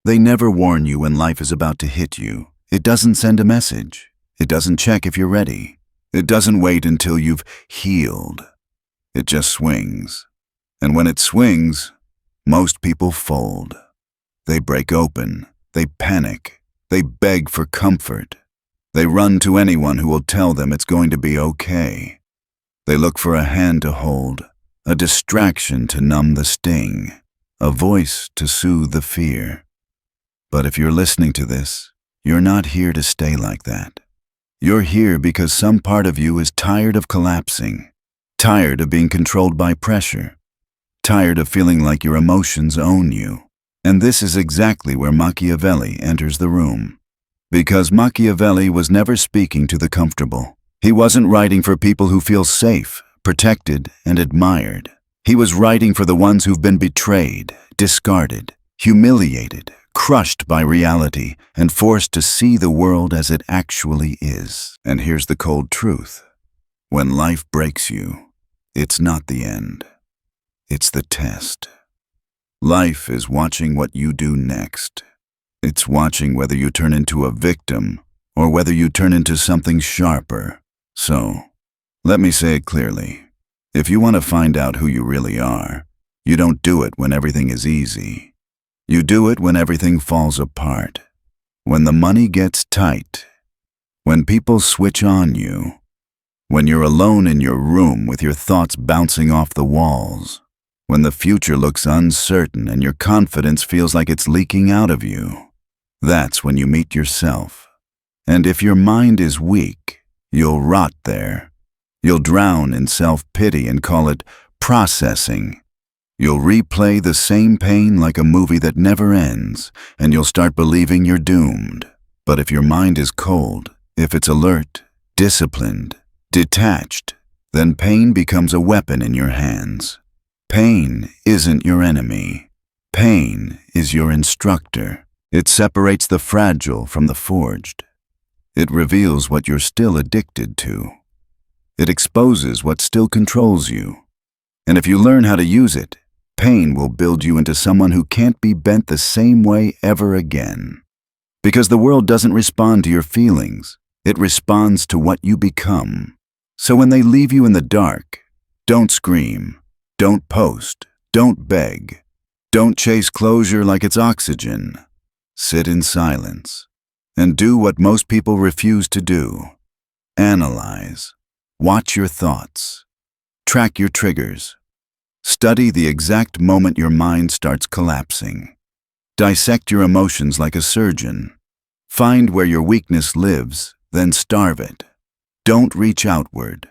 They never warn you when life is about to hit you. It doesn't send a message. It doesn't check if you're ready. It doesn't wait until you've healed. It just swings. And when it swings, most people fold. They break open. They panic. They beg for comfort. They run to anyone who will tell them it's going to be okay. They look for a hand to hold, a distraction to numb the sting, a voice to soothe the fear. But if you're listening to this, you're not here to stay like that. You're here because some part of you is tired of collapsing, tired of being controlled by pressure, tired of feeling like your emotions own you. And this is exactly where Machiavelli enters the room. Because Machiavelli was never speaking to the comfortable. He wasn't writing for people who feel safe, protected, and admired. He was writing for the ones who've been betrayed, discarded, humiliated, crushed by reality, and forced to see the world as it actually is. And here's the cold truth. When life breaks you, it's not the end. It's the test. Life is watching what you do next. It's watching whether you turn into a victim or whether you turn into something sharper. So, let me say it clearly. If you want to find out who you really are, you don't do it when everything is easy. You do it when everything falls apart, when the money gets tight, when people switch on you, when you're alone in your room with your thoughts bouncing off the walls, when the future looks uncertain and your confidence feels like it's leaking out of you. That's when you meet yourself. And if your mind is weak, you'll rot there. You'll drown in self-pity and call it processing. You'll replay the same pain like a movie that never ends, and you'll start believing you're doomed. But if your mind is cold, if it's alert, disciplined, detached, then pain becomes a weapon in your hands. Pain isn't your enemy. Pain is your instructor. It separates the fragile from the forged. It reveals what you're still addicted to. It exposes what still controls you. And if you learn how to use it, pain will build you into someone who can't be bent the same way ever again. Because the world doesn't respond to your feelings. It responds to what you become. So when they leave you in the dark, don't scream. Don't post. Don't beg. Don't chase closure like it's oxygen. Sit in silence and do what most people refuse to do. Analyze. Watch your thoughts. Track your triggers. Study the exact moment your mind starts collapsing. Dissect your emotions like a surgeon. Find where your weakness lives, then starve it. Don't reach outward.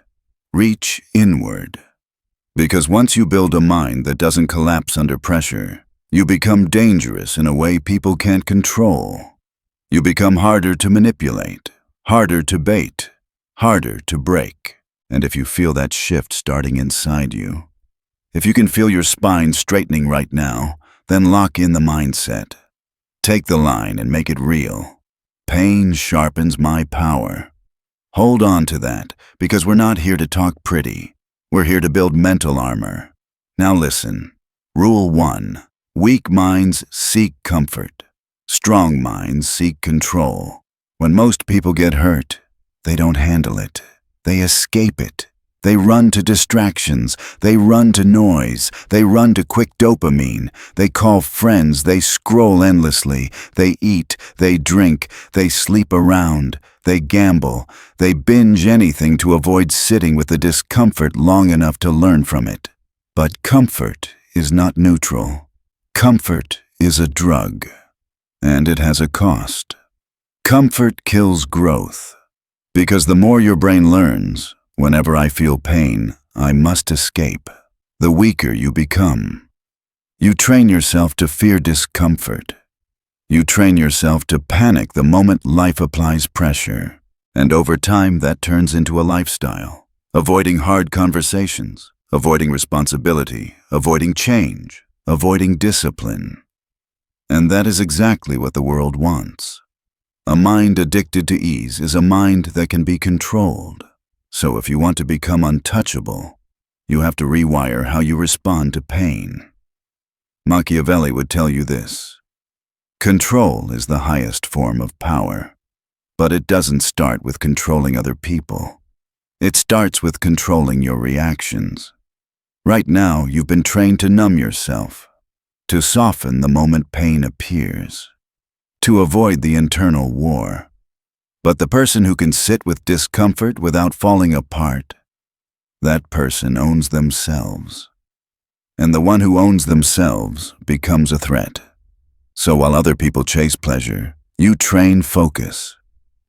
Reach inward. Because once you build a mind that doesn't collapse under pressure, you become dangerous in a way people can't control. You become harder to manipulate, harder to bait, harder to break. And if you feel that shift starting inside you, if you can feel your spine straightening right now, then lock in the mindset. Take the line and make it real. Pain sharpens my power. Hold on to that, because we're not here to talk pretty. We're here to build mental armor. Now listen. Rule 1. Weak minds seek comfort. Strong minds seek control. When most people get hurt, they don't handle it. They escape it. They run to distractions. They run to noise. They run to quick dopamine. They call friends. They scroll endlessly. They eat. They drink. They sleep around. They gamble. They binge anything to avoid sitting with the discomfort long enough to learn from it. But comfort is not neutral. Comfort is a drug. And it has a cost. Comfort kills growth. Because the more your brain learns, whenever I feel pain, I must escape, the weaker you become. You train yourself to fear discomfort. You train yourself to panic the moment life applies pressure. And over time, that turns into a lifestyle. Avoiding hard conversations, avoiding responsibility, avoiding change, avoiding discipline. And that is exactly what the world wants. A mind addicted to ease is a mind that can be controlled. So if you want to become untouchable, you have to rewire how you respond to pain. Machiavelli would tell you this: Control is the highest form of power, but it doesn't start with controlling other people. It starts with controlling your reactions. Right now, you've been trained to numb yourself, to soften the moment pain appears, to avoid the internal war. But the person who can sit with discomfort without falling apart, that person owns themselves. And the one who owns themselves becomes a threat. So while other people chase pleasure, you train focus.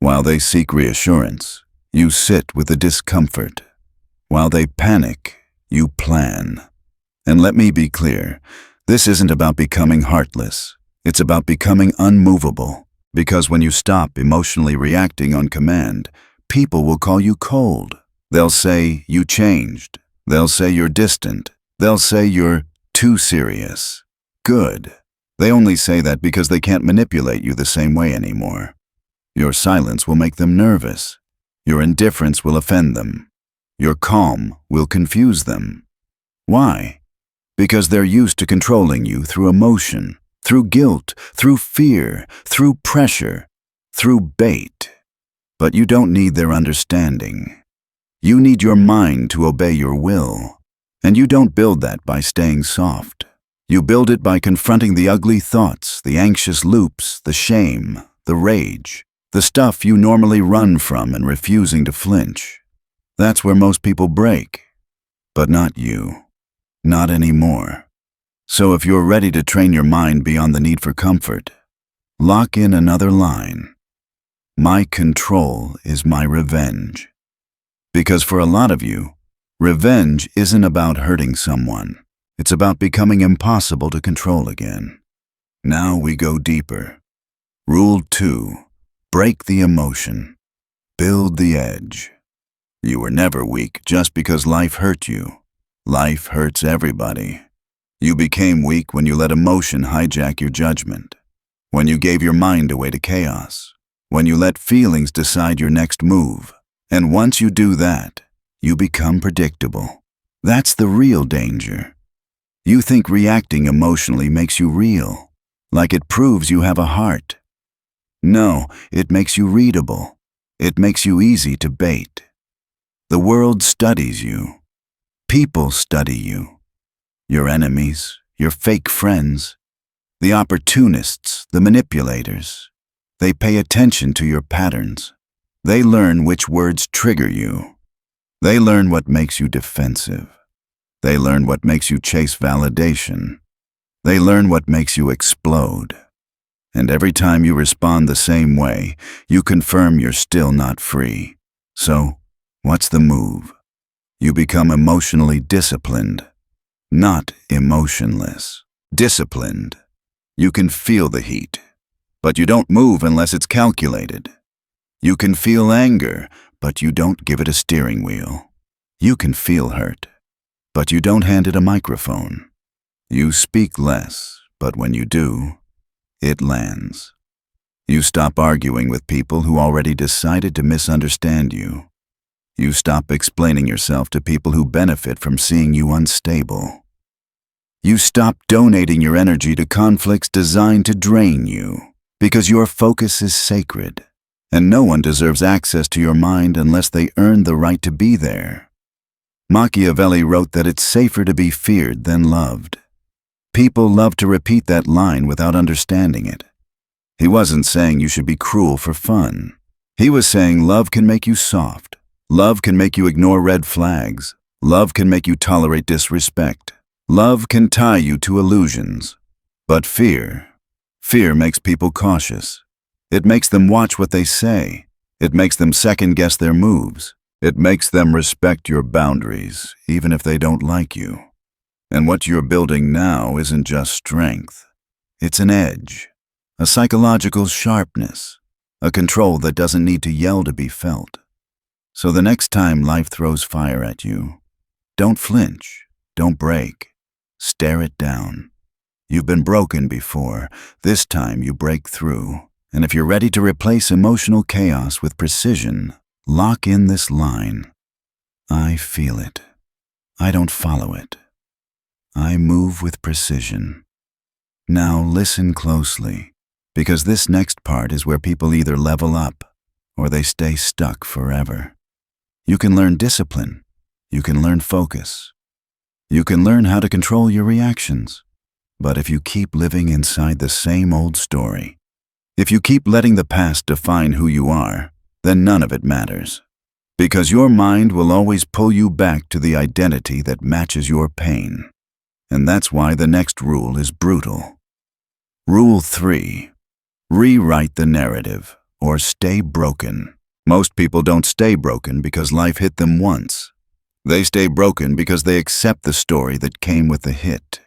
While they seek reassurance, you sit with the discomfort. While they panic, you plan. And let me be clear, this isn't about becoming heartless. It's about becoming unmovable. Because when you stop emotionally reacting on command, people will call you cold. They'll say you changed. They'll say you're distant. They'll say you're too serious. Good. They only say that because they can't manipulate you the same way anymore. Your silence will make them nervous. Your indifference will offend them. Your calm will confuse them. Why? Because they're used to controlling you through emotion, through guilt, through fear, through pressure, through bait. But you don't need their understanding. You need your mind to obey your will. And you don't build that by staying soft. You build it by confronting the ugly thoughts, the anxious loops, the shame, the rage, the stuff you normally run from and refusing to flinch. That's where most people break. But not you. Not anymore. So if you're ready to train your mind beyond the need for comfort, lock in another line. My control is my revenge. Because for a lot of you, revenge isn't about hurting someone. It's about becoming impossible to control again. Now we go deeper. Rule 2. Break the emotion. Build the edge. You were never weak just because life hurt you. Life hurts everybody. You became weak when you let emotion hijack your judgment. When you gave your mind away to chaos. When you let feelings decide your next move. And once you do that, you become predictable. That's the real danger. You think reacting emotionally makes you real, like it proves you have a heart. No, it makes you readable. It makes you easy to bait. The world studies you. People study you. Your enemies, your fake friends, the opportunists, the manipulators. They pay attention to your patterns. They learn which words trigger you. They learn what makes you defensive. They learn what makes you chase validation. They learn what makes you explode. And every time you respond the same way, you confirm you're still not free. So, what's the move? You become emotionally disciplined, not emotionless. Disciplined. You can feel the heat, but you don't move unless it's calculated. You can feel anger, but you don't give it a steering wheel. You can feel hurt, but you don't hand it a microphone. You speak less, but when you do, it lands. You stop arguing with people who already decided to misunderstand you. You stop explaining yourself to people who benefit from seeing you unstable. You stop donating your energy to conflicts designed to drain you, because your focus is sacred, and no one deserves access to your mind unless they earn the right to be there. Machiavelli wrote that it's safer to be feared than loved. People love to repeat that line without understanding it. He wasn't saying you should be cruel for fun. He was saying love can make you soft. Love can make you ignore red flags. Love can make you tolerate disrespect. Love can tie you to illusions. But fear makes people cautious. It makes them watch what they say. It makes them second-guess their moves. It makes them respect your boundaries, even if they don't like you. And what you're building now isn't just strength. It's an edge, a psychological sharpness, a control that doesn't need to yell to be felt. So the next time life throws fire at you, don't flinch, don't break, stare it down. You've been broken before. This time you break through. And if you're ready to replace emotional chaos with precision, lock in this line. I feel it. I don't follow it. I move with precision. Now listen closely. because this next part is where people either level up or they stay stuck forever. You can learn discipline. You can learn focus. You can learn how to control your reactions. But if you keep living inside the same old story, if you keep letting the past define who you are, then none of it matters. Because your mind will always pull you back to the identity that matches your pain. And that's why the next rule is brutal. Rule 3. Rewrite the narrative, or stay broken. Most people don't stay broken because life hit them once. They stay broken because they accept the story that came with the hit.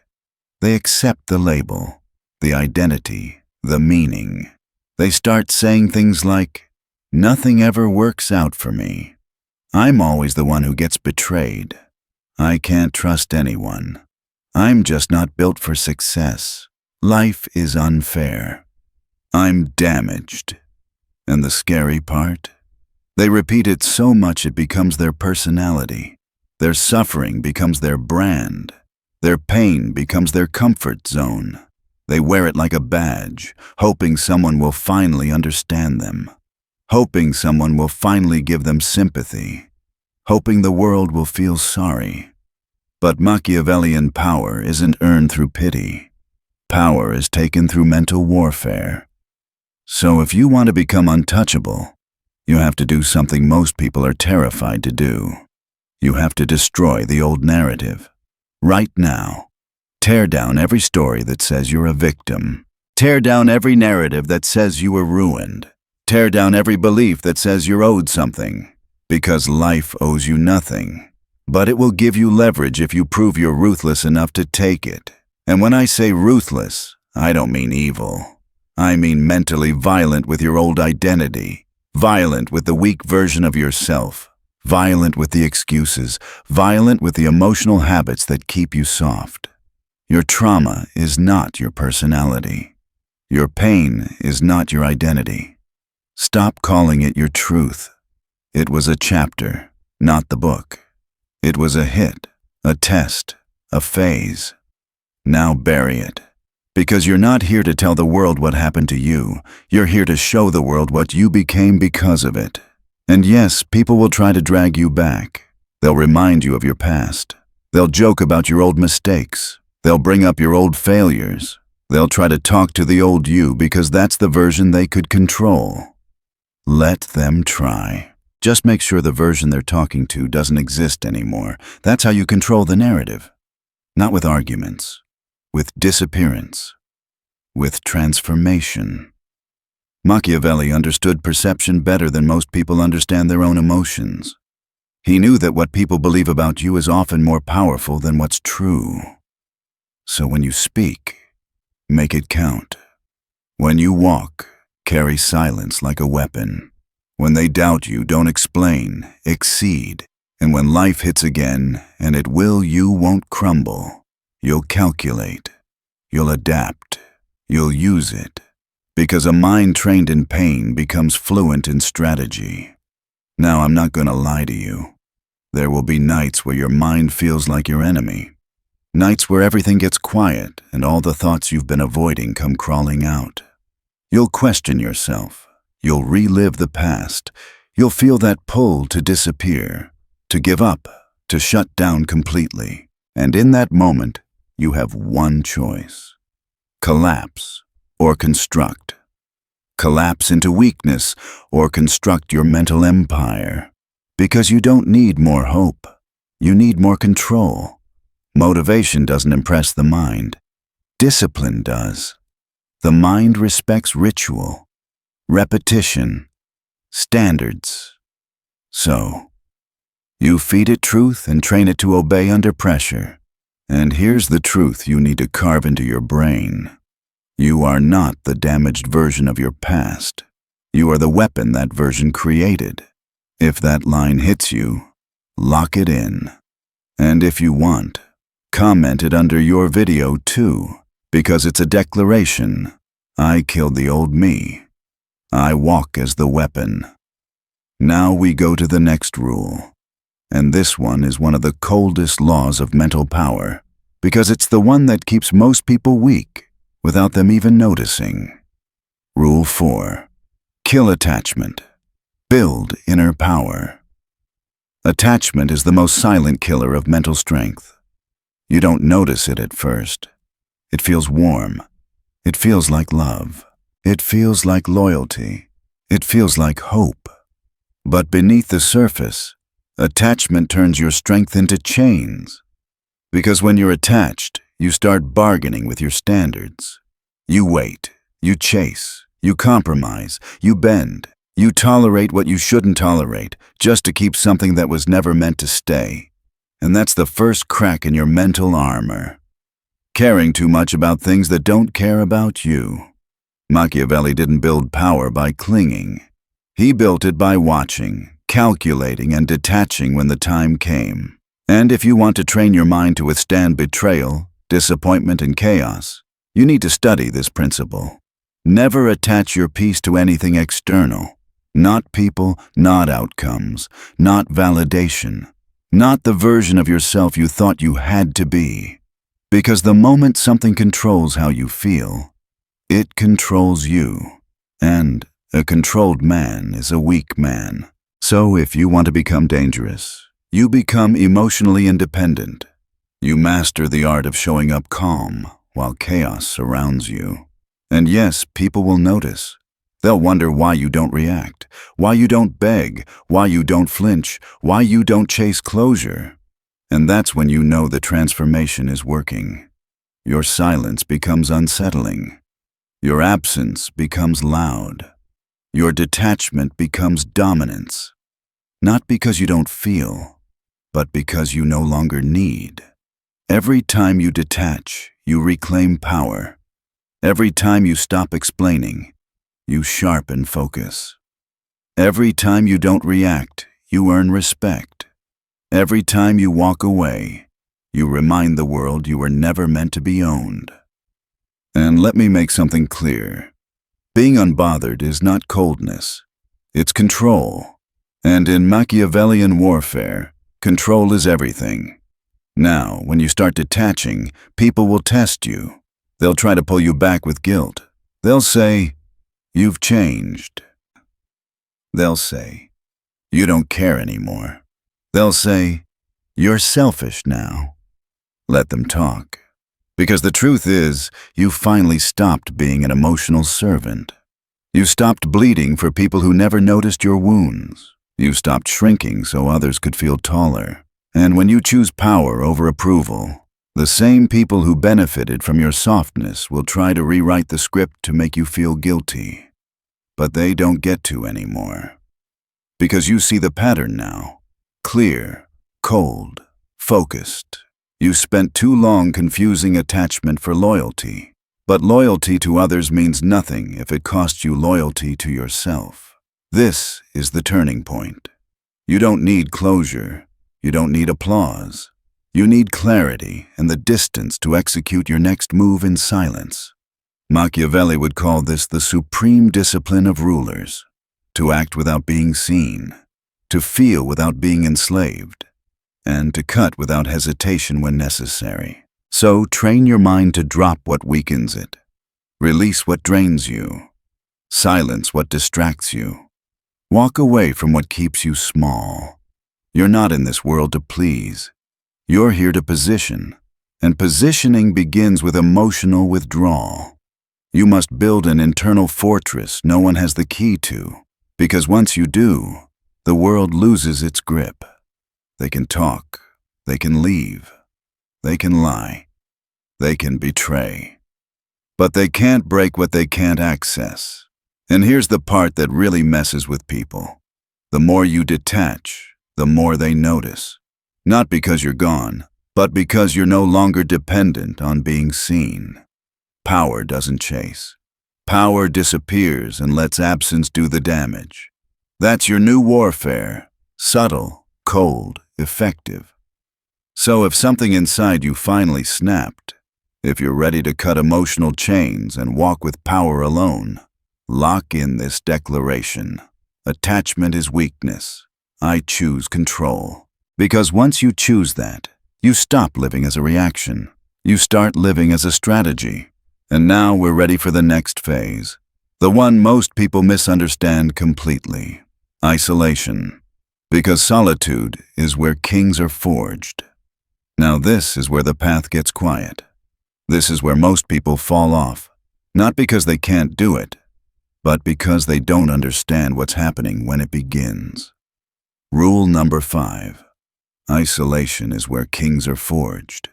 They accept the label, the identity, the meaning. They start saying things like, "Nothing ever works out for me. I'm always the one who gets betrayed. I can't trust anyone. I'm just not built for success. Life is unfair. I'm damaged." And the scary part? They repeat it so much it becomes their personality. Their suffering becomes their brand. Their pain becomes their comfort zone. They wear it like a badge, hoping someone will finally understand them. Hoping someone will finally give them sympathy. Hoping the world will feel sorry. But Machiavellian power isn't earned through pity. Power is taken through mental warfare. So if you want to become untouchable, you have to do something most people are terrified to do. You have to destroy the old narrative. Right now. Tear down every story that says you're a victim. Tear down every narrative that says you were ruined. Tear down every belief that says you're owed something. Because life owes you nothing. But it will give you leverage if you prove you're ruthless enough to take it. And when I say ruthless, I don't mean evil. I mean mentally violent with your old identity. Violent with the weak version of yourself. Violent with the excuses. Violent with the emotional habits that keep you soft. Your trauma is not your personality. Your pain is not your identity. Stop calling it your truth. It was a chapter, not the book. It was a hit, a test, a phase. Now bury it. Because you're not here to tell the world what happened to you. You're here to show the world what you became because of it. And yes, people will try to drag you back. They'll remind you of your past. They'll joke about your old mistakes. They'll bring up your old failures. They'll try to talk to the old you because that's the version they could control. Let them try. Just make sure the version they're talking to doesn't exist anymore. That's how you control the narrative. Not with arguments. With disappearance. With transformation. Machiavelli understood perception better than most people understand their own emotions. He knew that what people believe about you is often more powerful than what's true. So when you speak, make it count. When you walk, carry silence like a weapon. When they doubt you, don't explain, exceed. And when life hits again, and it will, you won't crumble. You'll calculate. You'll adapt. You'll use it. Because a mind trained in pain becomes fluent in strategy. Now, I'm not going to lie to you. There will be nights where your mind feels like your enemy. Nights where everything gets quiet and all the thoughts you've been avoiding come crawling out. You'll question yourself. You'll relive the past. You'll feel that pull to disappear, to give up, to shut down completely. And in that moment, you have one choice. Collapse or construct. Collapse into weakness or construct your mental empire. Because you don't need more hope. You need more control. Motivation doesn't impress the mind. Discipline does. The mind respects ritual, repetition, standards. So, you feed it truth and train it to obey under pressure. And here's the truth you need to carve into your brain. You are not the damaged version of your past. You are the weapon that version created. If that line hits you, lock it in. And if you want, comment it under your video too, because it's a declaration. I killed the old me. I walk as the weapon. Now we go to the next rule. And this one is one of the coldest laws of mental power, because it's the one that keeps most people weak without them even noticing. Rule 4. Kill attachment. Build inner power. Attachment is the most silent killer of mental strength. You don't notice it at first. It feels warm. It feels like love. It feels like loyalty. It feels like hope. But beneath the surface, attachment turns your strength into chains. Because when you're attached, you start bargaining with your standards. You wait. You chase. You compromise. You bend. You tolerate what you shouldn't tolerate just to keep something that was never meant to stay. And that's the first crack in your mental armor. Caring too much about things that don't care about you. Machiavelli didn't build power by clinging. He built it by watching, calculating, and detaching when the time came. And if you want to train your mind to withstand betrayal, disappointment, and chaos, you need to study this principle. Never attach your peace to anything external. Not people, not outcomes, not validation, not the version of yourself you thought you had to be. Because the moment something controls how you feel, it controls you. And a controlled man is a weak man. So if you want to become dangerous, you become emotionally independent. You master the art of showing up calm while chaos surrounds you. And yes, people will notice. They'll wonder why you don't react, why you don't beg, why you don't flinch, why you don't chase closure. And that's when you know the transformation is working. Your silence becomes unsettling. Your absence becomes loud. Your detachment becomes dominance. Not because you don't feel, but because you no longer need. Every time you detach, you reclaim power. Every time you stop explaining, you sharpen focus. Every time you don't react, you earn respect. Every time you walk away, you remind the world you were never meant to be owned. And let me make something clear. Being unbothered is not coldness, it's control. And in Machiavellian warfare, control is everything. Now, when you start detaching, people will test you. They'll try to pull you back with guilt. They'll say, "You've changed." They'll say, "You don't care anymore." They'll say, "You're selfish now." Let them talk. Because the truth is, you finally stopped being an emotional servant. You stopped bleeding for people who never noticed your wounds. You stopped shrinking so others could feel taller. And when you choose power over approval, the same people who benefited from your softness will try to rewrite the script to make you feel guilty. But they don't get to anymore. Because you see the pattern now. Clear, cold, focused. You spent too long confusing attachment for loyalty. But loyalty to others means nothing if it costs you loyalty to yourself. This is the turning point. You don't need closure. You don't need applause. You need clarity and the distance to execute your next move in silence. Machiavelli would call this the supreme discipline of rulers. To act without being seen. To feel without being enslaved. And to cut without hesitation when necessary. So train your mind to drop what weakens it. Release what drains you. Silence what distracts you. Walk away from what keeps you small. You're not in this world to please. You're here to position. And positioning begins with emotional withdrawal. You must build an internal fortress no one has the key to. Because once you do, the world loses its grip. They can talk. They can leave. They can lie. They can betray. But they can't break what they can't access. And here's the part that really messes with people. The more you detach, the more they notice. Not because you're gone, but because you're no longer dependent on being seen. Power doesn't chase. Power disappears and lets absence do the damage. That's your new warfare. Subtle, cold, effective. So if something inside you finally snapped, if you're ready to cut emotional chains and walk with power alone, lock in this declaration. Attachment is weakness. I choose control. Because once you choose that, you stop living as a reaction. You start living as a strategy. And now we're ready for the next phase. The one most people misunderstand completely: isolation. Because solitude is where kings are forged. Now this is where the path gets quiet. This is where most people fall off, not because they can't do it, but because they don't understand what's happening when it begins. Rule number 5. Isolation is where kings are forged.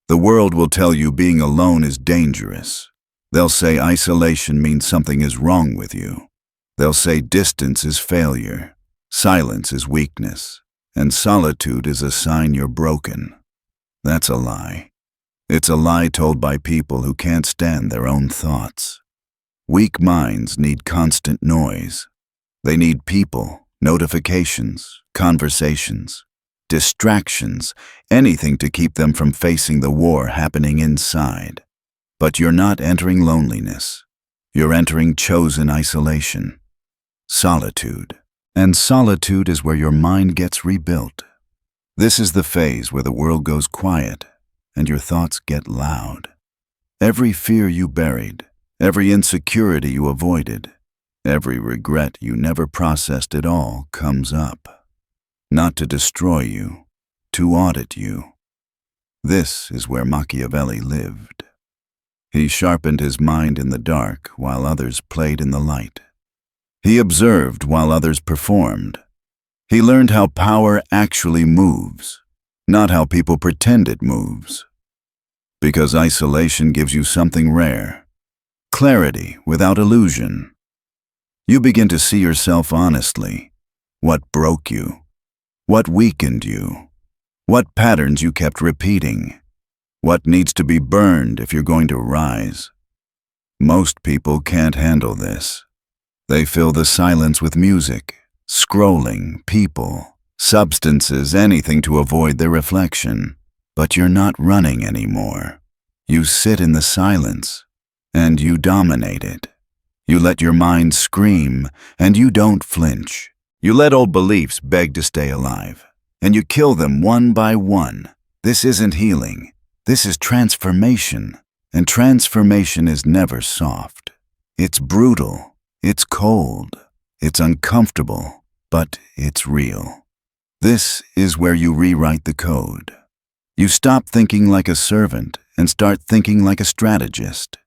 The world will tell you being alone is dangerous. They'll say isolation means something is wrong with you. They'll say distance is failure, silence is weakness, and solitude is a sign you're broken. That's a lie. It's a lie told by people who can't stand their own thoughts. Weak minds need constant noise. They need people, notifications, conversations, distractions, anything to keep them from facing the war happening inside. But you're not entering loneliness. You're entering chosen isolation. Solitude. And solitude is where your mind gets rebuilt. This is the phase where the world goes quiet and your thoughts get loud. Every fear you buried, every insecurity you avoided, every regret you never processed at all comes up. Not to destroy you, to audit you. This is where Machiavelli lived. He sharpened his mind in the dark while others played in the light. He observed while others performed. He learned how power actually moves, not how people pretend it moves. Because isolation gives you something rare: clarity without illusion. You begin to see yourself honestly. What broke you? What weakened you? What patterns you kept repeating? What needs to be burned if you're going to rise? Most people can't handle this. They fill the silence with music, scrolling, people, substances, anything to avoid their reflection. But you're not running anymore. You sit in the silence, and you dominate it. You let your mind scream, and you don't flinch. You let old beliefs beg to stay alive, and you kill them one by one. This isn't healing. This is transformation, and transformation is never soft. It's brutal, it's cold, it's uncomfortable, but it's real. This is where you rewrite the code. You stop thinking like a servant and start thinking like a strategist.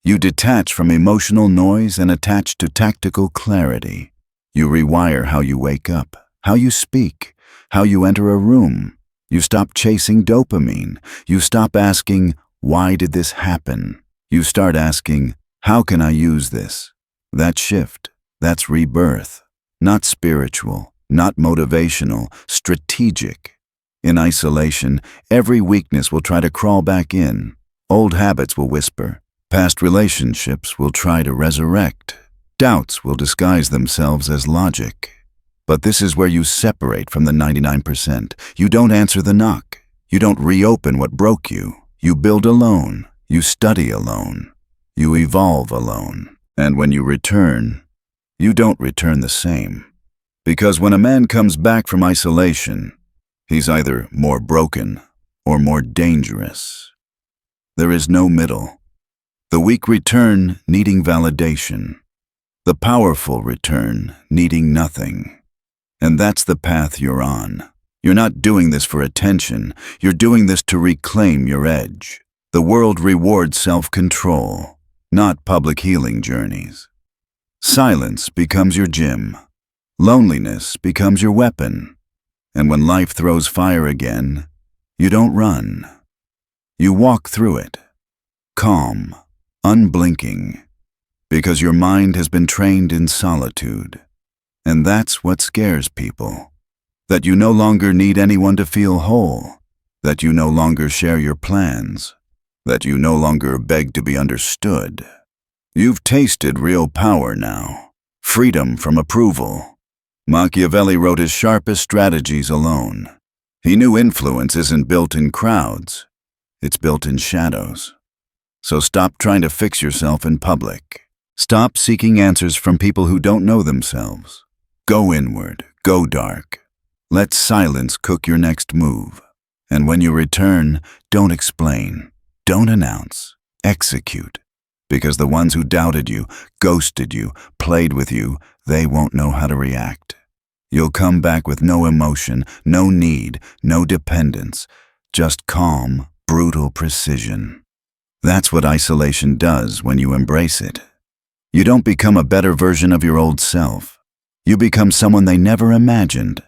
You detach from emotional noise and attach to tactical clarity. You rewire how you wake up, how you speak, how you enter a room. You stop chasing dopamine. You stop asking, why did this happen? You start asking, how can I use this? That shift, that's rebirth. Not spiritual, not motivational, strategic. In isolation, every weakness will try to crawl back in. Old habits will whisper. Past relationships will try to resurrect. Doubts will disguise themselves as logic. But this is where you separate from the 99%. You don't answer the knock. You don't reopen what broke you. You build alone. You study alone. You evolve alone. And when you return, you don't return the same. Because when a man comes back from isolation, he's either more broken or more dangerous. There is no middle. The weak return needing validation. The powerful return needing nothing. And that's the path you're on. You're not doing this for attention. You're doing this to reclaim your edge. The world rewards self-control, not public healing journeys. Silence becomes your gym. Loneliness becomes your weapon. And when life throws fire again, you don't run. You walk through it, calm, unblinking, because your mind has been trained in solitude. And that's what scares people. That you no longer need anyone to feel whole. That you no longer share your plans. That you no longer beg to be understood. You've tasted real power now. Freedom from approval. Machiavelli wrote his sharpest strategies alone. He knew influence isn't built in crowds. It's built in shadows. So stop trying to fix yourself in public. Stop seeking answers from people who don't know themselves. Go inward, go dark. Let silence cook your next move. And when you return, don't explain, don't announce, execute. Because the ones who doubted you, ghosted you, played with you, they won't know how to react. You'll come back with no emotion, no need, no dependence, just calm, brutal precision. That's what isolation does when you embrace it. You don't become a better version of your old self. You become someone they never imagined.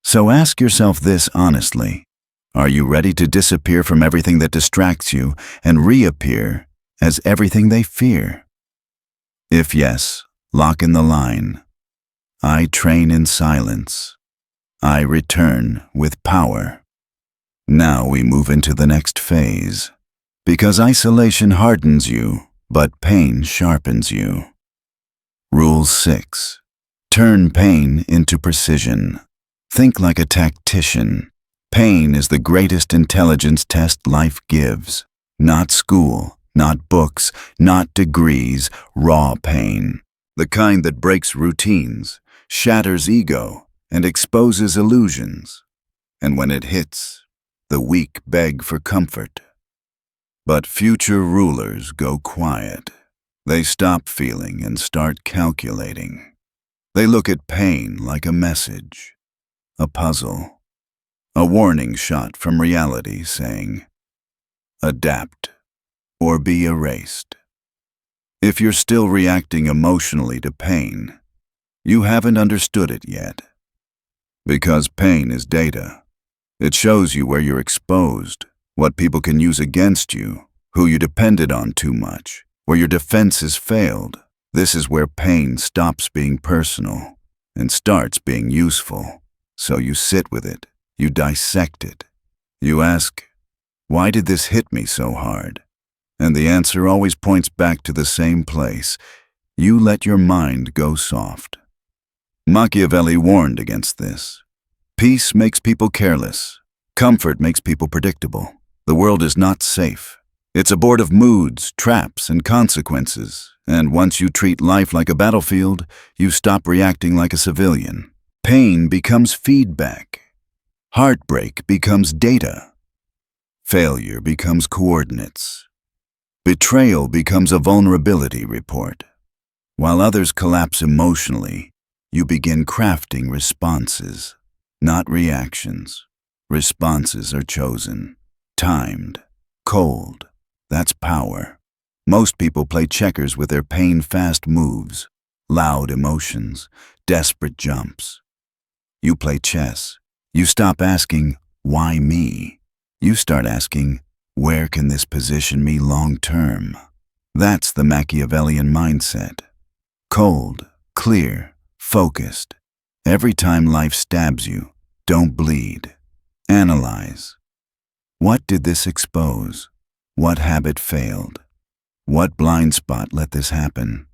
So ask yourself this honestly. Are you ready to disappear from everything that distracts you and reappear as everything they fear? If yes, lock in the line. I train in silence. I return with power. Now we move into the next phase. Because isolation hardens you, but pain sharpens you. Rule 6. Turn pain into precision. Think like a tactician. Pain is the greatest intelligence test life gives. Not school, not books, not degrees, raw pain. The kind that breaks routines, shatters ego, and exposes illusions. And when it hits, the weak beg for comfort. But future rulers go quiet. They stop feeling and start calculating. They look at pain like a message, a puzzle, a warning shot from reality saying, adapt or be erased. If you're still reacting emotionally to pain, you haven't understood it yet. Because pain is data. It shows you where you're exposed, what people can use against you, who you depended on too much, where your defenses failed. This is where pain stops being personal and starts being useful. So you sit with it, you dissect it. You ask, why did this hit me so hard? And the answer always points back to the same place. You let your mind go soft. Machiavelli warned against this. Peace makes people careless. Comfort makes people predictable. The world is not safe. It's a board of moods, traps, and consequences. And once you treat life like a battlefield, you stop reacting like a civilian. Pain becomes feedback. Heartbreak becomes data. Failure becomes coordinates. Betrayal becomes a vulnerability report. While others collapse emotionally, you begin crafting responses, not reactions. Responses are chosen, timed, cold. That's power. Most people play checkers with their pain-fast moves, loud emotions, desperate jumps. You play chess. You stop asking, why me? You start asking, where can this position me long-term? That's the Machiavellian mindset. Cold, clear, focused. Every time life stabs you, don't bleed. Analyze. What did this expose? What habit failed? What blind spot let this happen?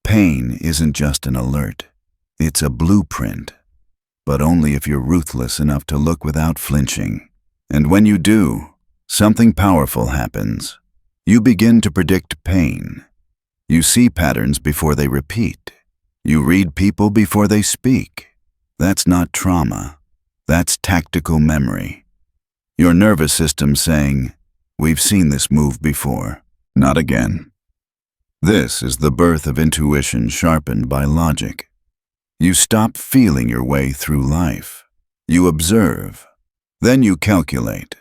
Pain isn't just an alert. It's a blueprint. But only if you're ruthless enough to look without flinching. And when you do, something powerful happens. You begin to predict pain. You see patterns before they repeat. You read people before they speak. That's not trauma. That's tactical memory. Your nervous system saying, we've seen this move before, not again. This is the birth of intuition sharpened by logic. You stop feeling your way through life. You observe. Then you calculate.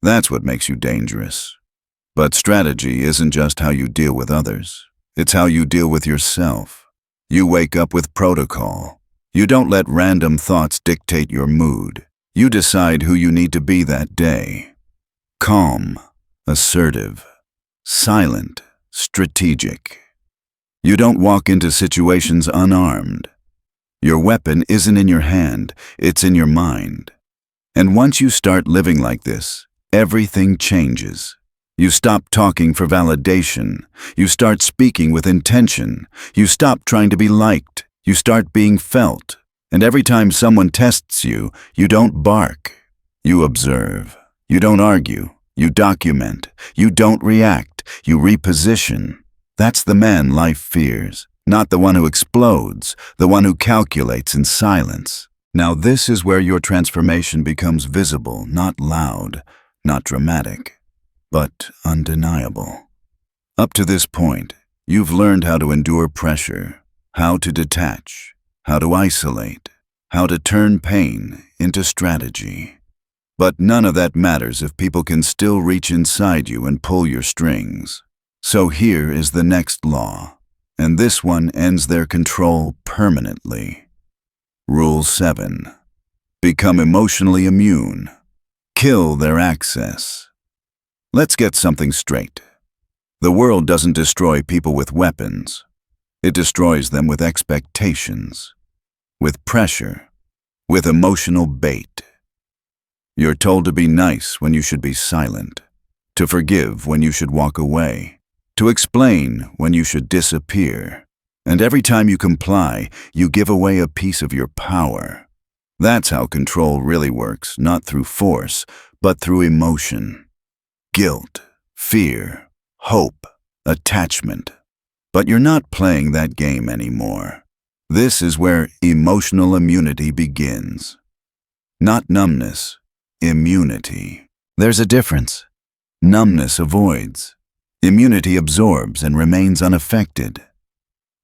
That's what makes you dangerous. But strategy isn't just how you deal with others. It's how you deal with yourself. You wake up with protocol. You don't let random thoughts dictate your mood. You decide who you need to be that day. Calm, assertive, silent, strategic. You don't walk into situations unarmed. Your weapon isn't in your hand, it's in your mind. And once you start living like this, everything changes. You stop talking for validation. You start speaking with intention. You stop trying to be liked. You start being felt. And every time someone tests you, you don't bark. You observe. You don't argue. You document. You don't react. You reposition. That's the man life fears. Not the one who explodes, the one who calculates in silence. Now this is where your transformation becomes visible, not loud, not dramatic, but undeniable. Up to this point, you've learned how to endure pressure, how to detach, how to isolate, how to turn pain into strategy. But none of that matters if people can still reach inside you and pull your strings. So here is the next law, and this one ends their control permanently. Rule 7. Become emotionally immune. Kill their access. Let's get something straight. The world doesn't destroy people with weapons. It destroys them with expectations, with pressure, with emotional bait. You're told to be nice when you should be silent, to forgive when you should walk away, to explain when you should disappear. And every time you comply, you give away a piece of your power. That's how control really works, not through force, but through emotion. Guilt, fear, hope, attachment. But you're not playing that game anymore. This is where emotional immunity begins. Not numbness, immunity. There's a difference. Numbness avoids. Immunity absorbs and remains unaffected.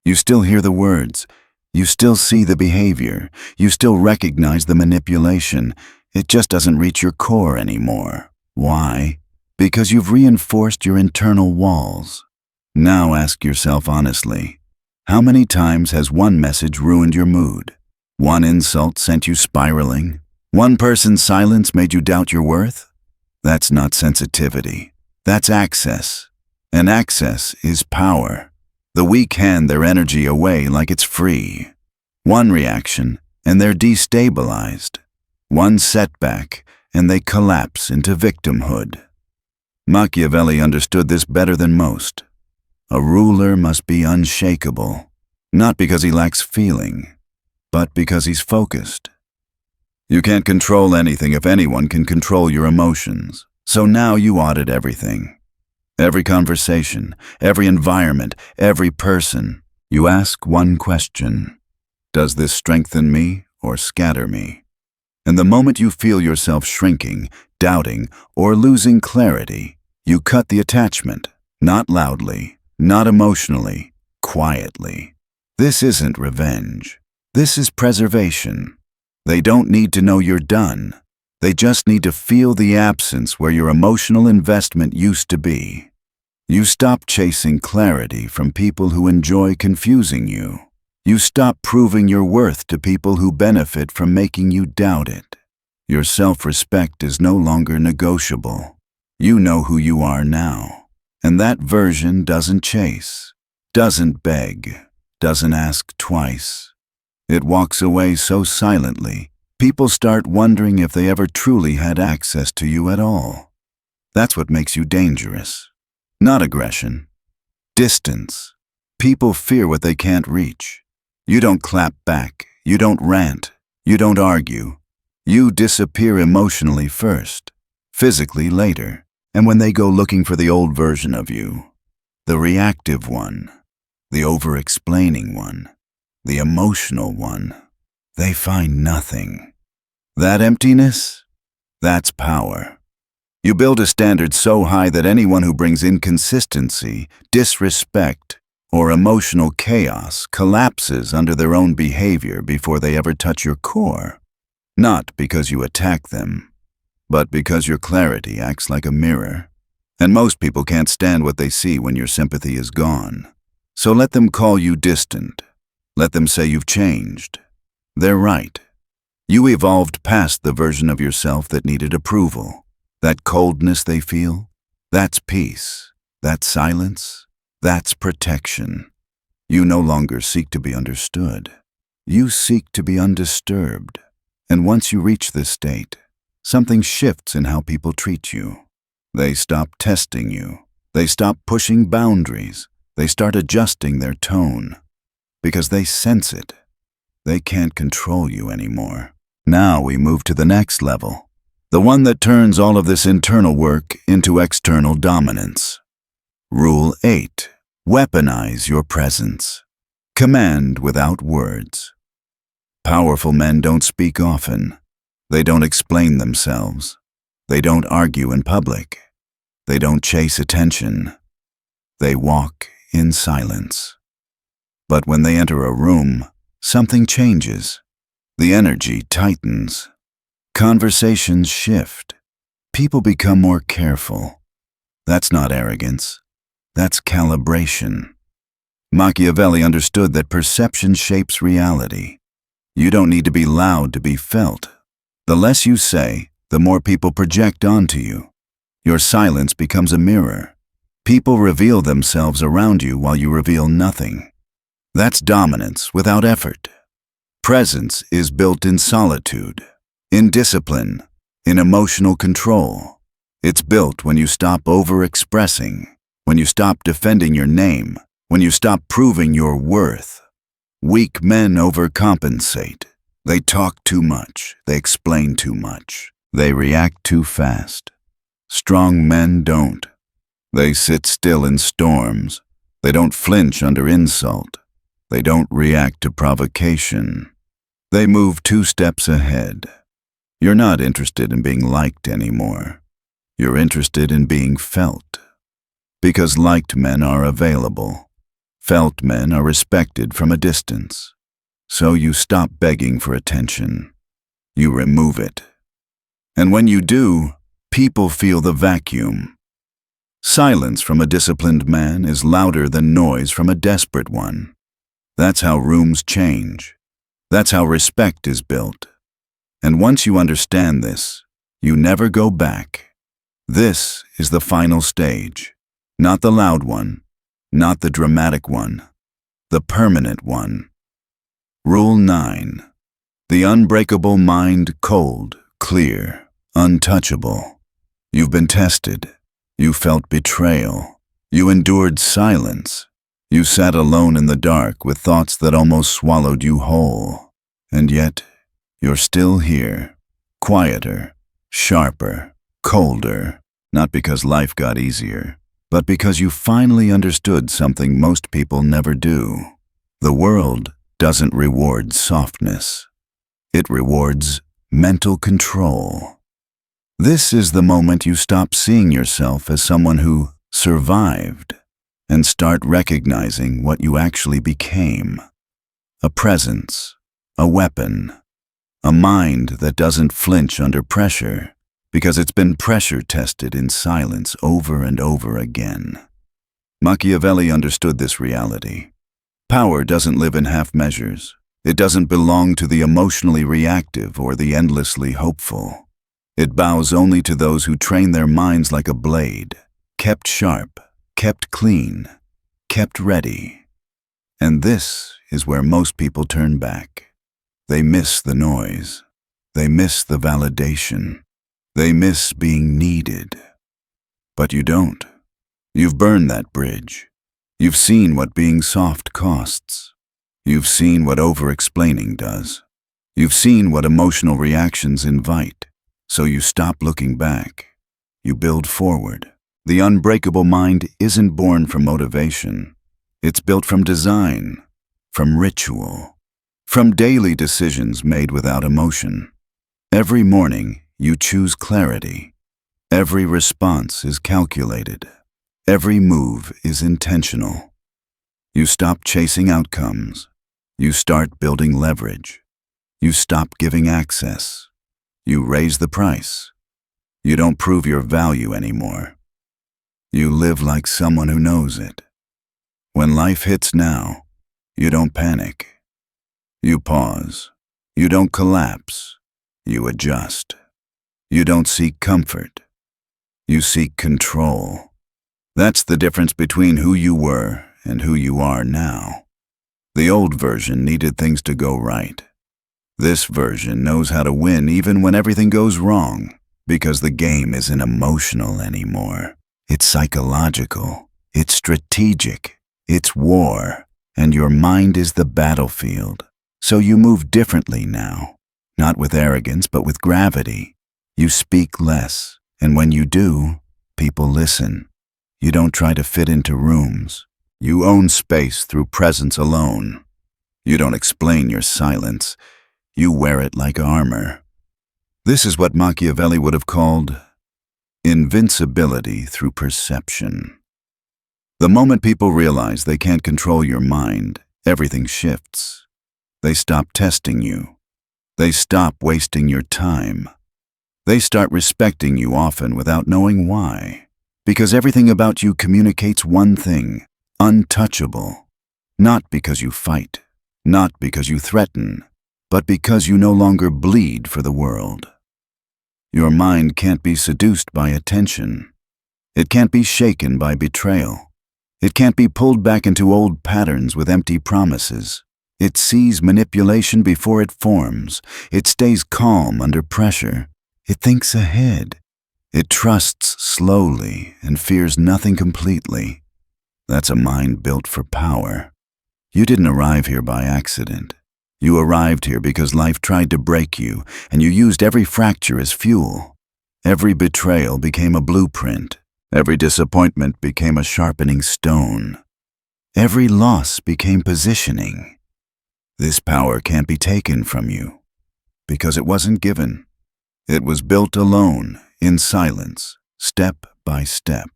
You still hear the words. You still see the behavior. You still recognize the manipulation. It just doesn't reach your core anymore. Why? Because you've reinforced your internal walls. Now ask yourself honestly, how many times has one message ruined your mood? One insult sent you spiraling? One person's silence made you doubt your worth? That's not sensitivity. That's access. And access is power. The weak hand their energy away like it's free. One reaction, and they're destabilized. One setback, and they collapse into victimhood. Machiavelli understood this better than most. A ruler must be unshakable, not because he lacks feeling, but because he's focused. You can't control anything if anyone can control your emotions. So now you audit everything. Every conversation, every environment, every person. You ask one question. Does this strengthen me or scatter me? And the moment you feel yourself shrinking, doubting, or losing clarity, you cut the attachment, not loudly, not emotionally, quietly. This isn't revenge. This is preservation. They don't need to know you're done. They just need to feel the absence where your emotional investment used to be. You stop chasing clarity from people who enjoy confusing you. You stop proving your worth to people who benefit from making you doubt it. Your self-respect is no longer negotiable. You know who you are now. And that version doesn't chase, doesn't beg, doesn't ask twice. It walks away so silently, people start wondering if they ever truly had access to you at all. That's what makes you dangerous. Not aggression. Distance. People fear what they can't reach. You don't clap back. You don't rant. You don't argue. You disappear emotionally first, physically later. And when they go looking for the old version of you, the reactive one, the over-explaining one, the emotional one, they find nothing. That emptiness, that's power. You build a standard so high that anyone who brings inconsistency, disrespect, or emotional chaos collapses under their own behavior before they ever touch your core. Not because you attack them, but because your clarity acts like a mirror. And most people can't stand what they see when your sympathy is gone. So let them call you distant. Let them say you've changed. They're right. You evolved past the version of yourself that needed approval. That coldness they feel, that's peace. That silence, that's protection. You no longer seek to be understood. You seek to be undisturbed. And once you reach this state, something shifts in how people treat you. They stop testing you. They stop pushing boundaries. They start adjusting their tone. Because they sense it. They can't control you anymore. Now we move to the next level. The one that turns all of this internal work into external dominance. Rule 8. Weaponize your presence. Command without words. Powerful men don't speak often. They don't explain themselves. They don't argue in public. They don't chase attention. They walk in silence. But when they enter a room, something changes. The energy tightens. Conversations shift. People become more careful. That's not arrogance. That's calibration. Machiavelli understood that perception shapes reality. You don't need to be loud to be felt. The less you say, the more people project onto you. Your silence becomes a mirror. People reveal themselves around you while you reveal nothing. That's dominance without effort. Presence is built in solitude, in discipline, in emotional control. It's built when you stop over-expressing, when you stop defending your name, when you stop proving your worth. Weak men overcompensate. They talk too much. They explain too much. They react too fast. Strong men don't. They sit still in storms. They don't flinch under insult. They don't react to provocation. They move 2 steps ahead. You're not interested in being liked anymore. You're interested in being felt. Because liked men are available. Felt men are respected from a distance. So you stop begging for attention. You remove it. And when you do, people feel the vacuum. Silence from a disciplined man is louder than noise from a desperate one. That's how rooms change. That's how respect is built. And once you understand this, you never go back. This is the final stage. Not the loud one, not the dramatic one, the permanent one. Rule 9. The unbreakable mind, cold, clear, untouchable. You've been tested. You felt betrayal. You endured silence. You sat alone in the dark with thoughts that almost swallowed you whole. And yet, you're still here, quieter, sharper, colder, not because life got easier, but because you finally understood something most people never do. The world doesn't reward softness. It rewards mental control. This is the moment you stop seeing yourself as someone who survived and start recognizing what you actually became. A presence, a weapon, a mind that doesn't flinch under pressure because it's been pressure tested in silence over and over again. Machiavelli understood this reality. Power doesn't live in half measures. It doesn't belong to the emotionally reactive or the endlessly hopeful. It bows only to those who train their minds like a blade, kept sharp, kept clean, kept ready. And this is where most people turn back. They miss the noise. They miss the validation. They miss being needed. But you don't. You've burned that bridge. You've seen what being soft costs. You've seen what over-explaining does. You've seen what emotional reactions invite. So you stop looking back. You build forward. The unbreakable mind isn't born from motivation. It's built from design, from ritual, from daily decisions made without emotion. Every morning, you choose clarity. Every response is calculated. Every move is intentional. You stop chasing outcomes. You start building leverage. You stop giving access. You raise the price. You don't prove your value anymore. You live like someone who knows it. When life hits now, you don't panic. You pause. You don't collapse. You adjust. You don't seek comfort. You seek control. That's the difference between who you were and who you are now. The old version needed things to go right. This version knows how to win even when everything goes wrong, because the game isn't emotional anymore. It's psychological. It's strategic. It's war. And your mind is the battlefield. So you move differently now. Not with arrogance, but with gravity. You speak less. And when you do, people listen. You don't try to fit into rooms. You own space through presence alone. You don't explain your silence. You wear it like armor. This is what Machiavelli would have called invincibility through perception. The moment people realize they can't control your mind, everything shifts. They stop testing you. They stop wasting your time. They start respecting you often without knowing why. Because everything about you communicates one thing: untouchable. Not because you fight, not because you threaten, but because you no longer bleed for the world. Your mind can't be seduced by attention. It can't be shaken by betrayal. It can't be pulled back into old patterns with empty promises. It sees manipulation before it forms. It stays calm under pressure. It thinks ahead. It trusts slowly and fears nothing completely. That's a mind built for power. You didn't arrive here by accident. You arrived here because life tried to break you, and you used every fracture as fuel. Every betrayal became a blueprint. Every disappointment became a sharpening stone. Every loss became positioning. This power can't be taken from you, because it wasn't given. It was built alone, in silence, step by step.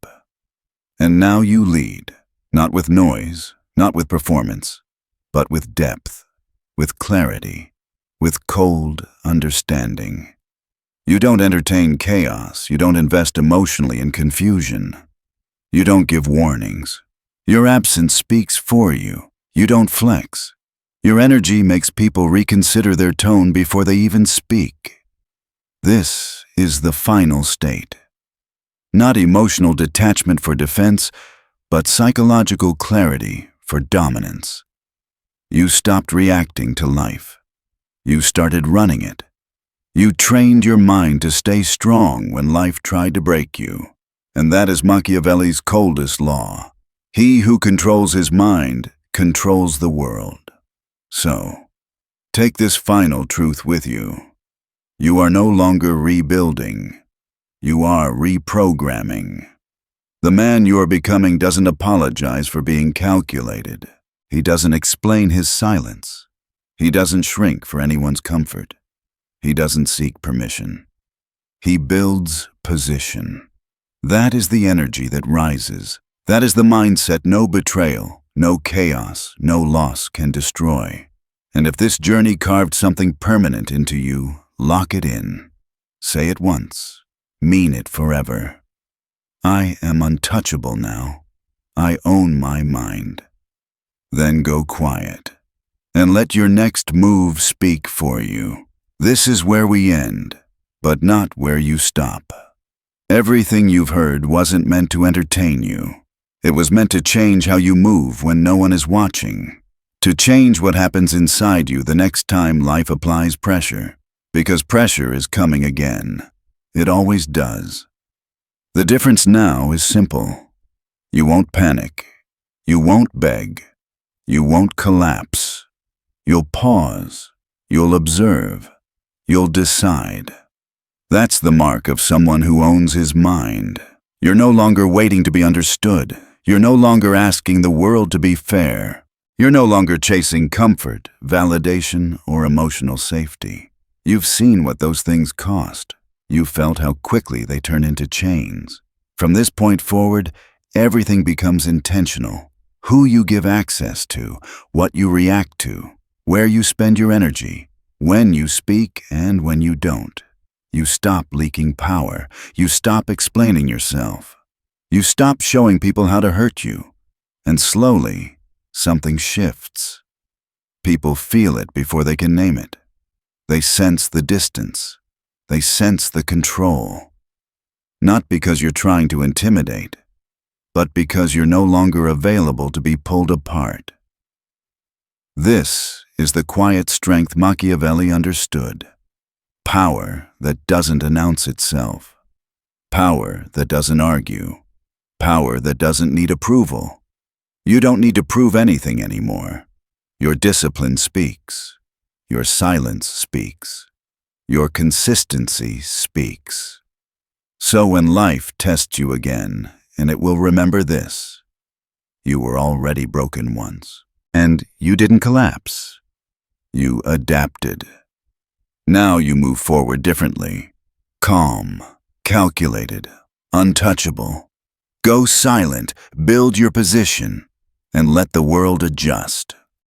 And now you lead, not with noise, not with performance, but with depth, with clarity, with cold understanding. You don't entertain chaos. You don't invest emotionally in confusion. You don't give warnings. Your absence speaks for you. You don't flex. Your energy makes people reconsider their tone before they even speak. This is the final state. Not emotional detachment for defense, but psychological clarity for dominance. You stopped reacting to life. You started running it. You trained your mind to stay strong when life tried to break you. And that is Machiavelli's coldest law. He who controls his mind controls the world. So, take this final truth with you. You are no longer rebuilding. You are reprogramming. The man you are becoming doesn't apologize for being calculated. He doesn't explain his silence. He doesn't shrink for anyone's comfort. He doesn't seek permission. He builds position. That is the energy that rises. That is the mindset no betrayal, no chaos, no loss can destroy. And if this journey carved something permanent into you, lock it in. Say it once. Mean it forever. I am untouchable now. I own my mind. Then go quiet, and let your next move speak for you. This is where we end, but not where you stop. Everything you've heard wasn't meant to entertain you. It was meant to change how you move when no one is watching. To change what happens inside you the next time life applies pressure. Because pressure is coming again. It always does. The difference now is simple. You won't panic. You won't beg. You won't collapse. You'll pause. You'll observe. You'll decide. That's the mark of someone who owns his mind. You're no longer waiting to be understood. You're no longer asking the world to be fair. You're no longer chasing comfort, validation, or emotional safety. You've seen what those things cost. You've felt how quickly they turn into chains. From this point forward, everything becomes intentional. Who you give access to, what you react to, where you spend your energy, when you speak and when you don't. You stop leaking power. You stop explaining yourself. You stop showing people how to hurt you. And slowly, something shifts. People feel it before they can name it. They sense the distance. They sense the control. Not because you're trying to intimidate, but because you're no longer available to be pulled apart. This is the quiet strength Machiavelli understood. Power that doesn't announce itself. Power that doesn't argue. Power that doesn't need approval. You don't need to prove anything anymore. Your discipline speaks. Your silence speaks. Your consistency speaks. So when life tests you again, and it will remember this: you were already broken once, and you didn't collapse. You adapted. Now you move forward differently. Calm, calculated, untouchable. Go silent, build your position, and let the world adjust.